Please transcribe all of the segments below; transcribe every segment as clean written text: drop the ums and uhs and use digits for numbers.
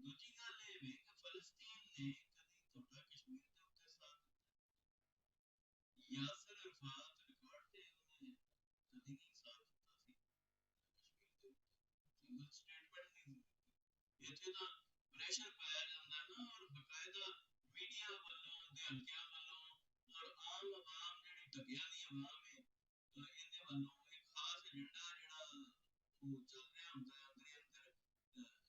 ਦੂਜੀ ਗੱਲ ਇਹ ਵੀ ਕਿ ਫਲਸਤੀਨ ਨੇ ਕਦੀ ਤੁਹਾਡਾ ਕਸ਼ਮੀਰ ਦੇ ਉੱਤੇ ਸਾਥ ਯਾਸਰ ਅਰਫਾਤ ਰਿਕਾਰਡ ਤੇ ਉਹਨੇ ਕਦੀ ਨਹੀਂ ਸਾਥ ਦਿੱਤਾ ਸੀ ਕਸ਼ਮੀਰ ਦੇ ਉੱਤੇ ਸਟੇਟਮੈਂਟ ਨਹੀਂ ਦਿੱਤੀ। ਇੱਥੇ ਤਾਂ ਪ੍ਰੈਸ਼ਰ ਪਾਇਆ ਜਾਂਦਾ ਨਾ ਔਰ ਬਕਾਇਦਾ ਮੀਡੀਆ ਵੱਲੋਂ ਦੇ ਹਲਕਿਆਂ ਵੱਲੋਂ ਔਰ ਆਮ ਆਵਾਮ ਜਿਹੜੀ ਢੱਕਿਆਂ ਦੀ ਆਵਾਮ ਹੈ ਇਹਦੇ ਵੱਲੋਂ ਇੱਕ ਖਾਸ ਏਜੰਡਾ ਜਿਹੜਾ ਉਹ ਚੱਲ ਰਿਹਾ ਹੁੰਦਾ ਹੈ ਅੰਦਰੇ ਅੰਦਰ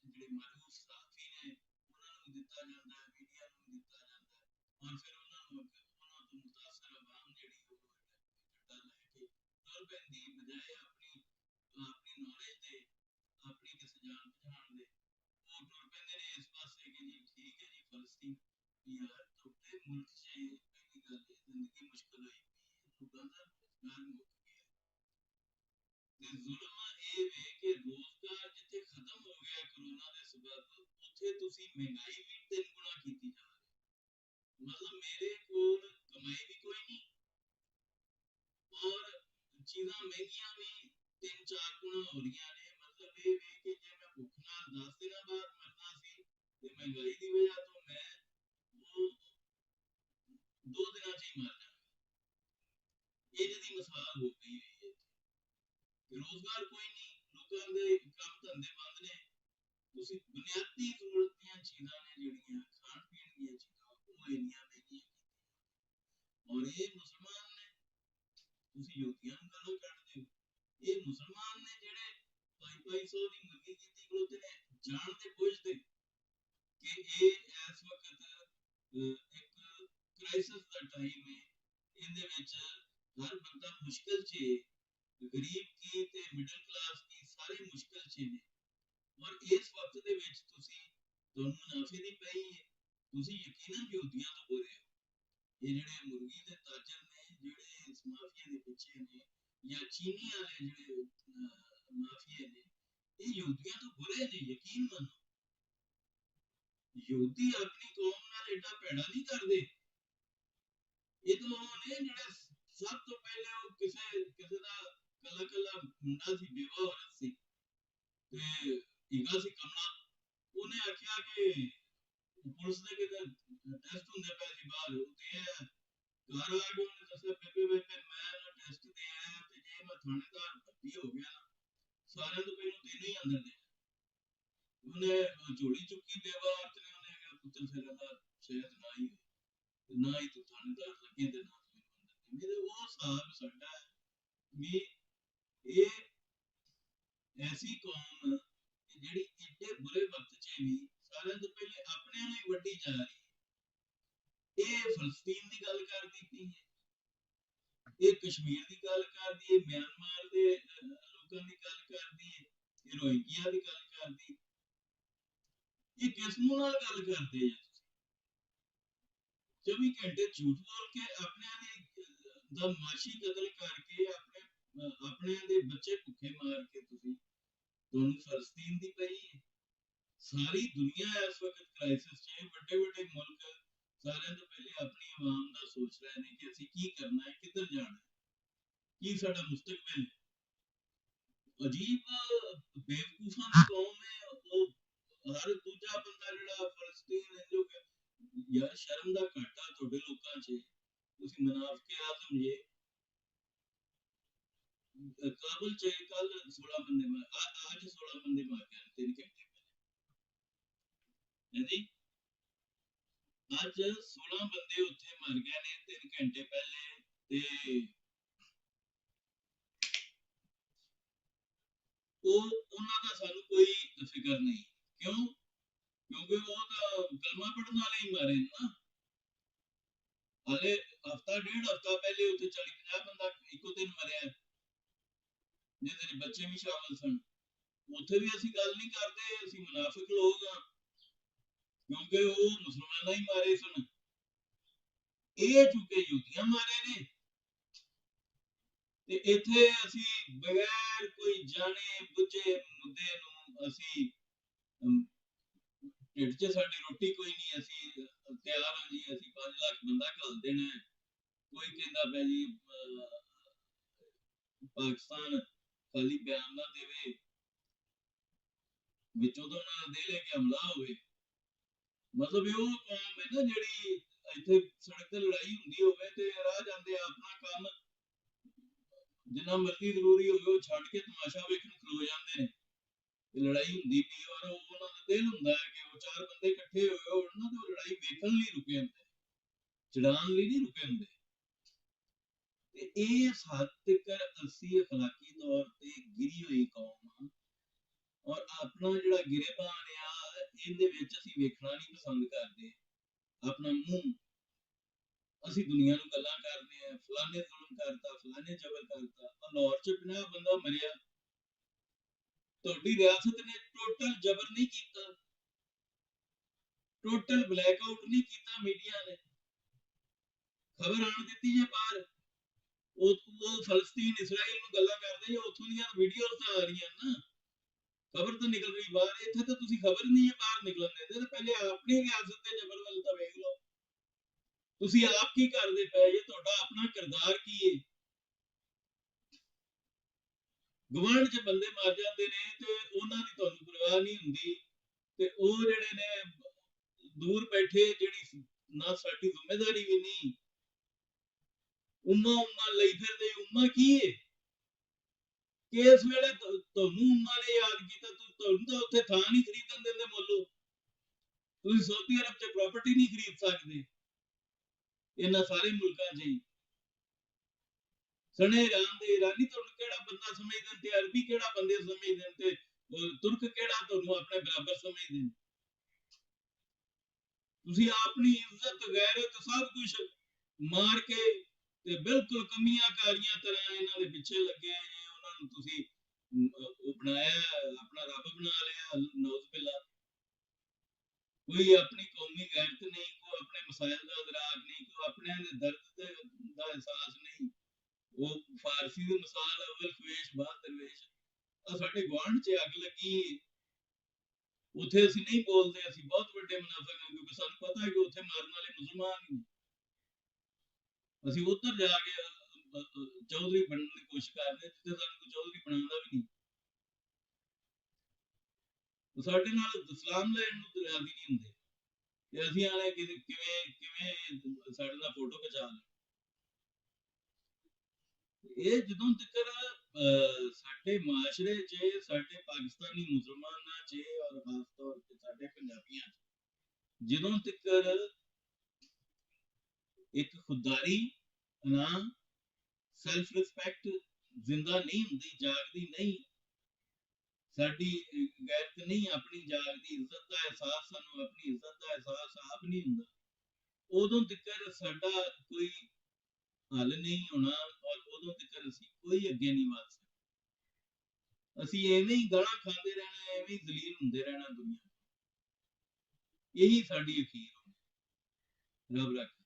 ਜਿਹੜੇ ਮਾਰੂਫ ਸਹਾਫੀ ਨੇ ਉਹਨਾਂ ਨੂੰ ਦਿੱਤਾ ਜਾਂਦਾ ਹੈ ਮੀਡੀਆ ਨੂੰ ਦਿੱਤਾ ਜਾਂਦਾ ਹੈ ਔਰ ਫਿਰ ਉਹਨਾਂ ਨੂੰ ਉਹਨਾਂ ਤੋਂ ਮੁਤਾਸਰ ਆਵਾਮ ਜਿਹੜੀ ਉਹ ਏਜੰਡਾ ਲੈ ਕੇ ਤੁਰ ਪੈਂਦੀ ਬਜਾਏ ਆਪਣੀ ਆਪਣੀ ਨੌਲੇਜ ਦੇ ਆਪਣੀ ਕਿਸੇ ਜਾਣ ਪਛਾਣ ਦੇ ਉਹ ਤੁਰ ਪੈਂਦੇ ਨੇ ਇਸ ਪਾਸੇ ਕਿ ਜੀ ਠੀਕ ਹੈ ਜੀ ਫਲਸਤੀਨ ਯਾਰ ਤੁਹਾਡੇ ਮੁਲਕ 'ਚ ਪਹਿਲੀ ਗੱਲ ਜ਼ਿੰਦਗੀ ਮੁਸ਼ਕਲ ਹੋਈ ਪਈ ਲੋਕਾਂ ਦਾ ਰੁਜ਼ਗਾਰ ਮੁੱਕ ਗਿਆ ਤੇ ਜ਼ੁਲਮ ਇਹ ਵੇ ਕਿ ਰੋਜ਼ਗਾਰ ਜਿੱਥੇ ਖਤਮ ਹੋ ਗਿਆ ਕਰੋਨਾ ਦੇ ਸਬਬ ਉੱਥੇ ਤੁਸੀਂ ਮਹਿੰਗਾਈ ਵੀ 3 ਗੁਣਾ ਕੀਤੀ ਜਾ ਰਹੀ ਮਤਲਬ ਮੇਰੇ ਕੋਲ ਕਮਾਈ ਵੀ ਕੋਈ ਨਹੀਂ ਔਰ ਚੀਜ਼ਾਂ ਮਹਿੰਗੀਆਂ ਵੀ 3-4 ਗੁਣਾ ਹੋ ਰਹੀਆਂ ਨੇ ਮਤਲਬ ਇਹ ਵੇ ਕਿ ਜੇ ਮੈਂ ਭੁੱਖ ਨਾਲ 10 ਦਿਨਾਂ ਬਾਅਦ ਮਰਨਾ ਸੀ ਤੇ ਮਹਿੰਗਾਈ ਦੀ ਵਜ੍ਹਾ ਤੋਂ ਮੈਂ ਉਹ 2 ਦਿਨਾਂ 'ਚ ਹੀ ਮਰ ਜਾਣਾ ਇਹ ਜਿਹੀ ਮਿਸਾਲ ਹੋ ਗਈ ਹੋਈ ਹੈ ਰੋਜ਼ਗਾਰ ਕੋਈ ਨਹੀਂ ਲੋਕਾਂ ਦੇ ਕੰਮ ਧੰਦੇ ਬੰਦ ਨੇ ਤੁਸੀਂ ਬੁਨਿਆਦੀ ਜ਼ਰੂਰਤ ਦੀਆਂ ਚੀਜ਼ਾਂ ਨੇ ਜਿਹੜੀਆਂ ਖਾਣ ਪੀਣ ਦੀਆਂ ਚੀਜ਼ਾਂ ਉਹ ਇੰਨੀਆਂ ਮਹਿੰਗੀਆਂ ਔਰ ਇਹ ਮੁਸਲਮਾਨ ਨੇ ਤੁਸੀਂ ਯਹੂਦੀਆਂ ਨੂੰ ਗਾਲਾਂ ਕੱਢਦੇ ਹੋ ਇਹ ਮੁਸਲਮਾਨ ਨੇ ਜਿਹੜੇ 500 ਦੀ ਮੁਰਗੀ ਕੀਤੀ ਖਲੋਤੇ ਨੇ ਜਾਣਦੇ ਬੁੱਝਦੇ ਕਿ ਇਹ ਇਸ ਵਕਤ ਇੱਕ ਕ੍ਰਾਈਸਿਸ ਦਾ ਟਾਈਮ ਹੈ ਇਹਦੇ ਵਿੱਚ ਹਰ ਬੰਦਾ ਮੁਸ਼ਕਿਲ 'ਚ ਗਰੀਬ ਕੀ ਤੇ ਮਿਡਲ ਕਲਾਸ ਕੀ ਸਾਰੇ ਮੁਸ਼ਕਿਲ 'ਚ ਨੇ ਔਰ ਇਸ ਵਕਤ ਦੇ ਵਿੱਚ ਤੁਸੀਂ ਤੁਹਾਨੂੰ ਮੁਨਾਫੇ ਦੀ ਪਈ ਹੈ ਤੁਸੀਂ ਯਕੀਨਨ ਯਹੂਦੀਆਂ ਤੋਂ ਬੋਲੇ ਹੋ ਇਹ ਜਿਹੜੇ ਮੁਰਗੀ ਦੇ ਤਾਜਰ ਨੇ ਜਿਹੜੇ ਇਸ ਮਾਫੀਆ ਦੇ ਪਿੱਛੇ ਨੇ ਜਾਂ ਚੀਨੀ ਵਾਲੇ ਜਿਹੜੇ ਮਾਫੀਆ ਨੇ ਇਹ ਯਹੂਦੀਆਂ ਤੋਂ ਬੁਰੇ ਨੇ ਯਕੀਨ ਮੰਨੋ ਯਹੂਦੀ ਆਪਣੀ ਕੌਮ ਨਾਲ ਏਡਾ ਭੈੜਾ ਨਹੀਂ ਕਰਦੇ ਇਹ ਤਾਂ ਉਹ ਨੇ ਜਿਹੜੇ ਸਭ ਤੋਂ ਪਹਿਲੇ ਉਹ ਕਿਸੇ ਦਾ ਕੱਲਾ ਕੱਲਾ ਮੁੰਡਾ ਸੀ ਬੇਵਾ ਔਰਤ ਸੀ ਤੇ ਹੀਗਾ ਸੀ ਕਮਲਾ ਉਹਨੇ ਆਖਿਆ ਕਿ ਪੁਲਿਸ ਦੇ ਕਿਤੇ ਟੈਸਟ ਹੁੰਦੇ ਪਏ ਸੀ ਬਾਹਰ ਉੱਤੇ ਘਰ ਆ ਕੇ ਉਹਨੇ ਦੱਸਿਆ ਬੇਬੇ ਮੈਂ ਨਾ ਟੈਸਟ ਦੇ ਆਇਆ ਤੇ ਜੇ ਮੈਂ ਥਾਣੇਦਾਰ ਭਰਤੀ ਹੋ ਗਿਆ ਨਾ ਸਾਰਿਆਂ ਤੋਂ ਪਹਿਲਾਂ ਤੈਨੂੰ ਹੀ ਅੰਦਰ ਦੇ ਉਹਨੇ ਝੋਲੀ ਚੁੱਕੀ ਬੇਵਾ ਔਰਤ ਨੇ ਉਹਨੇ ਕਿਹਾ ਪੁੱਤਰ ਫਿਰ ਦਾ ਸ਼ਾਇਦ ਨਾ ਹੀ ਤੂੰ ਥਾਣੇਦਾਰ ਲੱਗੇ ਤੇ ਨਾ ਮੇਰੇ ਉਹ ਹਿਸਾਬ ਸਾਡਾ ਹੈ ਵੀ ਇਹ ਐਸੀ ਕੌਮ ਜਿਹੜੀ ਇੰਨੇ ਬੁਰੇ ਵਕਤ 'ਚ ਵੀ ਸਾਰਿਆਂ ਤੋਂ ਪਹਿਲੇ ਆਪਣੇ ਨੂੰ ਹੀ ਵੱਢੀ ਜਾ ਰਹੀ ਹੈ ਇਹ ਫਲਸਤੀਨ ਦੀ ਗੱਲ ਕਰਦੀ ਪਈ ਹੈ ਇਹ ਕਸ਼ਮੀਰ ਦੀ ਗੱਲ ਕਰਦੀ ਹੈ ਮਿਆਂਮਾਰ ਦੇ ਲੋਕਾਂ ਦੀ ਗੱਲ ਕਰਦੀ ਹੈ ਇਹ ਰੋਹਿੰਗਿਆ ਦੀ ਗੱਲ ਕਰਦੀ ਇਹ ਕਿਸ ਨੂੰ ਨਾਲ ਗੱਲ ਕਰਦੇ ਆ 24 ਘੰਟੇ ਝੂਠ ਬੋਲ ਕੇ ਆਪਣਿਆਂ ਦਾ ਮਾਸ਼ੀ ਕਤਲ ਕਰਕੇ ਆਪਣਿਆਂ ਦੇ ਬੱਚੇ ਭੁੱਖੇ ਮਾਰ ਕੇ ਤੁਹਾਨੂੰ ਫਲਸਤੀਨ ਦੀ ਪਈ ਹੈ ਸਾਰੀ ਦੁਨੀਆ ਇਸ ਵਕਤ ਕ੍ਰਾਈਸਿਸ 'ਚ ਵੱਡੇ ਵੱਡੇ ਮੁਲਕ ਸਾਰਿਆਂ ਤੋਂ ਪਹਿਲੇ ਆਪਣੀ ਆਵਾਮ ਦਾ ਸੋਚ ਰਹੇ ਨੇ ਕਿ ਅਸੀਂ ਕੀ ਕਰਨਾ ਹੈ ਕਿੱਧਰ ਜਾਣਾ ਕੀ ਸਾਡਾ ਮੁਸਤਕਬਲ ਅਜੀਬ ਬੇਵਕੂਫਾਂ ਦੀ ਕੌਮ ਹੈ ਉਹ ਹਰ ਦੂਜਾ ਬੰਦਾ ਜਿਹੜਾ ਫਲਸਤੀਨ ਹੈ ਜੋ ਯਾਰ ਸ਼ਰਮ ਦਾ ਘਾਟਾ ਤੁਹਾਡੇ ਲੋਕਾਂ 'ਚ ਤੁਸੀਂ ਮੁਨਾਫਿਕ ਆਜ਼ਮ ਜੇ ਕਾਬਲ 'ਚ ਕੱਲ 16 ਬੰਦੇ ਅੱਜ 16 ਬੰਦੇ ਮਾਰ ਗਏ 3 ਘੰਟੇ ਪਹਿਲੇ ਜੀ ਅੱਜ 16 ਬੰਦੇ ਉੱਥੇ ਮਰ ਗਏ ਨੇ 3 ਘੰਟੇ ਪਹਿਲੇ ਤੇ ਉਹਨਾਂ ਦਾ ਸਾਨੂੰ ਕੋਈ ਫਿਕਰ ਨਹੀਂ ਕਿਉਂ ਕਿਉਂਕਿ ਉਹ ਤਾਂ ਕਲਮਾ ਪੜਨ ਵਾਲੇ ਹੀ ਮਾਰੇ ਨਾ ਹਾਲੇ ਹਫਤਾ ਡੇਢ ਹਫਤਾ ਪਹਿਲੇ ਉੱਥੇ 40-50 ਬੰਦਾ ਇੱਕੋ ਦਿਨ ਮਰਿਆ ਜਿਹਦੇ ਚ ਬੱਚੇ ਵੀ ਸ਼ਾਮਲ ਸਨ ਉੱਥੇ ਵੀ ਅਸੀਂ ਗੱਲ ਨਹੀਂ ਕਰਦੇ ਅਸੀਂ ਮੁਨਾਫਿਕ ਲੋਕ ਹਾਂ ਕਿਉਂਕਿ ਉਹ ਮੁਸਲਮਾਨਾਂ ਹੀ ਮਾਰੇ ਸਨ ਇਹ ਚੁੱਕੇ ਯਹੂਦੀਆਂ ਮਾਰੇ ਨੇ ਤੇ ਇੱਥੇ ਅਸੀਂ ਬਗੈਰ ਕੋਈ ਜਾਣੇ ਬੁੱਝੇ ਮੁੱਦੇ ਨੂੰ ਅਸੀਂ ਢਿੱਡ 'ਚ ਸਾਡੀ ਰੋਟੀ ਕੋਈ ਨਹੀਂ ਅਸੀਂ ਤਿਆਰ ਹਾਂ ਜੀ ਅਸੀਂ 5 ਲੱਖ ਬੰਦਾ ਘੱਲ ਦੇਣਾ ਕੋਈ ਕਹਿੰਦਾ ਪਿਆ ਜੀ ਪਾਕਿਸਤਾਨ ਖਾਲੀ ਬਿਆਨ ਨਾ ਦੇਵੇ ਵਿੱਚੋਂ ਤੋਂ ਨਾ ਦੇ ਲੈ ਕੇ ਹਮਲਾ ਹੋਵੇ ਮਤਲਬ ਇਹ ਉਹ ਕੌਮ ਹੈ ਨਾ ਜਿਹੜੀ ਇੱਥੇ ਸੜਕ ਤੇ ਲੜਾਈ ਹੁੰਦੀ ਹੋਵੇ ਤੇ ਰਾਹ ਜਾਂਦੇ ਆਪਣਾ ਕੰਮ ਜਿੰਨਾ ਮਰਜ਼ੀ ਜ਼ਰੂਰੀ ਹੋਵੇ ਉਹ ਛੱਡ ਕੇ ਤਮਾਸ਼ਾ ਵੇਖਣ ਖਲੋ ਜਾਂਦੇ ਨੇ। ਲੜਾਈ ਹੁੰਦੀ ਪਈ ਔਰ ਉਹਨਾਂ ਦਾ ਦਿਲ ਹੁੰਦਾ ਹੈ ਕਿ ਉਹ ਚਾਰ ਬੰਦੇ ਇਕੱਠੇ ਹੋਏ ਹੋਣ ਨਾ ਤੇ ਉਹ ਲੜਾਈ ਵੇਖਣ ਲਈ ਰੁਕੇ ਹੁੰਦੇ, ਚੜਾਉਣ ਲਈ ਨਹੀਂ ਰੁਕੇ ਹੁੰਦੇ। ਤੇ ਇਸ ਹੱਦ ਤੱਕ ਅਸੀਂ ਅਖਲਾਕੀ ਤੌਰ ਤੇ ਗਿਰੀ ਹੋਈ ਕੌਮ ਆ ਔਰ ਆਪਣਾ ਜਿਹੜਾ ਗਿਰੇਬਾਨ ਆ ਇਹਦੇ ਵਿੱਚ ਅਸੀਂ ਵੇਖਣਾ ਨਹੀਂ ਪਸੰਦ ਕਰਦੇ। ਆਪਣਾ ਮੂੰਹ ਅਸੀਂ ਦੁਨੀਆ ਨੂੰ ਗੱਲਾਂ ਕਰਦੇ ਆ, ਫਲਾਣੇ ਜ਼ੁਲਮ ਕਰਤਾ, ਫਲਾਣੇ ਜ਼ਬਰ ਕਰਤਾ। ਲਾਹੌਰ ਚ 50 ਬੰਦਾ ਮਰਿਆ, ਤੁਹਾਡੀ ਰਿਆਸਤ ਨੇ ਟੋਟਲ ਜ਼ਬਰ ਨਹੀਂ ਕੀਤਾ, ਟੋਟਲ ਬਲੈਕ ਆਊਟ ਨਹੀਂ ਕੀਤਾ ਮੀਡੀਆ ਨੇ। ਖਬਰ ਆਣ ਦਿੱਤੀ ਜੇ ਬਾਹਰ, ਉਹ ਫਲਸਤੀਨ ਇਸਰਾਈਲ ਨੂੰ ਗੱਲਾਂ ਕਰਦੇ ਜੇ ਉੱਥੋਂ ਦੀਆਂ ਵੀਡੀਓਜ਼ ਤਾਂ ਆ ਰਹੀਆਂ ਨਾ, ਖਬਰ ਤਾਂ ਨਿਕਲ ਰਹੀ ਬਾਹਰ। ਇੱਥੇ ਤਾਂ ਤੁਸੀਂ ਖਬਰ ਨਹੀਂ ਹੈ ਬਾਹਰ ਨਿਕਲਣ ਦਿੰਦੇ ਤੇ ਪਹਿਲੇ ਆਪਣੀ ਰਿਆਸਤ ਦੇ ਜ਼ਬਰ ਵੱਲ ਤਾਂ ਵੇਖ ਲਓ। ਤੁਸੀਂ ਆਪ ਕੀ ਕਰਦੇ ਪਏ ਜੇ, ਤੁਹਾਡਾ ਆਪਣਾ ਕਿਰਦਾਰ ਕੀ ਹੈ। ਗਵਾਂਢ 'ਚ ਬੰਦੇ ਮਰ ਜਾਂਦੇ ਨੇ ਤੇ ਉਹਨਾਂ ਦੀ ਤੁਹਾਨੂੰ ਪਰਵਾਹ ਨਹੀਂ ਹੁੰਦੀ ਤੇ ਉਹ ਜਿਹੜੇ ਨੇ ਦੂਰ ਬੈਠੇ ਜਿਹੜੀ ਨਾ ਸਾਡੀ ਜ਼ਿੰਮੇਵਾਰੀ ਵੀ ਨਹੀਂ, ਉਮਾ ਲਈ ਫਿਰਦੇ। ਉਮਾ ਕੀ ਹੈ ਕਿ ਇਸ ਵੇਲੇ ਤੁਹਾਨੂੰ ਉਮਾ ਨੇ ਯਾਦ ਕੀਤਾ, ਤੁਹਾਨੂੰ ਤਾਂ ਉੱਥੇ ਥਾਂ ਨਹੀਂ ਖਰੀਦਣ ਦਿੰਦੇ ਮੁੱਲ। ਤੁਸੀਂ ਸਾਊਦੀ ਅਰਬ 'ਚ ਪ੍ਰਾਪਰਟੀ ਨਹੀਂ ਖਰੀਦ ਸਕਦੇ ਇਹਨਾਂ ਸਾਰੇ ਮੁਲਕਾਂ 'ਚ ਹੀ। ਸਣੇ ਇਰਾਨ ਦੇ ਇਰਾਨੀ ਤੁਹਾਨੂੰ ਕਿਹੜਾ ਬੰਦਾ ਸਮਝਦੇ ਤੇ ਅਰਬੀ ਕਿਹੜਾ ਬੰਦੇ ਸਮਝਦੇ ਤੇ ਤੁਰਕ ਕਿਹੜਾ ਤੁਹਾਨੂੰ ਆਪਣੇ ਬਰਾਬਰ ਸਮਝਦੇ। ਤੁਸੀਂ ਆਪਣੀ ਇੱਜ਼ਤ ਗੈਰਤ ਸਭ ਕੁਝ ਮਾਰ ਕੇ ਤੇ ਬਿਲਕੁਲ ਕਮੀਆਂ ਕਾਰੀਆਂ ਤਰ੍ਹਾਂ ਇਹਨਾਂ ਦੇ ਪਿੱਛੇ ਲੱਗੇ ਜੇ। ਉਹਨਾਂ ਨੂੰ ਤੁਸੀਂ ਉਹ ਬਣਾਇਆ, ਆਪਣਾ ਰੱਬ ਬਣਾ ਲਿਆ, ਨੌਜ਼ ਬਿਲਾ। ਕੋਈ ਆਪਣੀ ਕੌਮੀ ਗੈਰਤ ਨਹੀਂ, ਕੋਈ ਆਪਣੇ ਮਸਾਇਲ ਦਾ ਇਦਰਾਕ ਨਹੀਂ, ਕੋਈ ਆਪਣੇ ਦੇ ਦਰਦ ਦਾ ਅਹਿਸਾਸ ਨਹੀਂ। ਉਹ ਫਾਰਸੀ ਦੀ ਮਿਸਾਲ ਅਵਲ ਖਵੇਸ਼ ਬਾਦ ਦਰਵੇਸ਼। ਆ ਸਾਡੇ ਗੁਆਂਢ 'ਚ ਅੱਗ ਲੱਗੀ, ਉੱਥੇ ਅਸੀਂ ਨਹੀਂ ਬੋਲਦੇ, ਅਸੀਂ ਬਹੁਤ ਵੱਡੇ ਮੁਨਾਫਿਕ ਹਾਂ ਕਿਉਂਕਿ ਸਾਨੂੰ ਪਤਾ ਹੈ ਕਿ ਉੱਥੇ ਮਾਰਨ ਵਾਲੇ ਮੁਸਲਮਾਨ ਨੇ। ਅਸੀਂ ਉੱਧਰ ਜਾ ਕੇ ਚੌਧਰੀ ਬਣਨ ਦੀ ਕੋਸ਼ਿਸ਼ ਕਰਦੇ ਜਿੱਥੇ ਸਾਨੂੰ ਕੋਈ ਚੌਧਰੀ ਬਣਾਉਂਦਾ ਵੀ ਨਹੀਂ। ਸਾਡੇ ਨਾਲ ਸਲਾਮ ਲੈਣ ਨੂੰ ਰਾਜ਼ੀ ਨਹੀਂ ਹੁੰਦੇ ਤੇ ਅਸੀਂ ਆਲੇ ਕਿਵੇਂ ਕਿਵੇਂ ਸਾਡੇ ਨਾਲ ਫੋਟੋ ਖਿਚਾ ਲਏ। ਇਹ ਜਦੋਂ ਤੱਕ ਸਾਡੇ ਮਾਸ਼ਰੇ 'ਚ, ਸਾਡੇ ਪਾਕਿਸਤਾਨੀ ਮੁਸਲਮਾਨਾਂ 'ਚ ਔਰ ਖਾਸ ਤੌਰ ਤੇ ਸਾਡੇ ਪੰਜਾਬੀਆਂ 'ਚ ਜਦੋਂ ਤੱਕ ਇੱਕ ਖੁਦਦਾਰੀ ਨਾ ਸੈਲਫ ਰਿਸਪੈਕਟ ਜ਼ਿੰਦਾ ਨਹੀਂ ਹੁੰਦੀ, ਜਾਗਦੀ ਨਹੀਂ, ਸਾਡੀ ਗੈਰਤ ਨਹੀਂ ਆਪਣੀ ਜਾਗਦੀ, ਇੱਜ਼ਤ ਦਾ ਅਹਿਸਾਸ, ਸਾਨੂੰ ਆਪਣੀ ਇੱਜ਼ਤ ਦਾ ਅਹਿਸਾਸ ਆਪ ਨਹੀਂ ਹੁੰਦਾ, ਉਦੋਂ ਤੱਕ ਸਾਡਾ ਕੋਈ ਹੱਲ ਨਹੀਂ ਹੋਣਾ ਔਰ ਉਦੋਂ ਤੱਕ ਅਸੀਂ ਕੋਈ ਅੱਗੇ ਨਹੀਂ ਵਧ ਸਕਦੇ। ਅਸੀਂ ਐਵੇਂ ਹੀ ਗਾਲਾਂ ਖਾਂਦੇ ਰਹਿਣਾ, ਐਵੇਂ ਹੀ ਜ਼ਲੀਲ ਹੁੰਦੇ ਰਹਿਣਾ ਦੁਨੀਆ। ਇਹੀ ਸਾਡੀ ਅਖੀਰ ਹੋਣੀ। ਰੱਬ ਰੱਖ।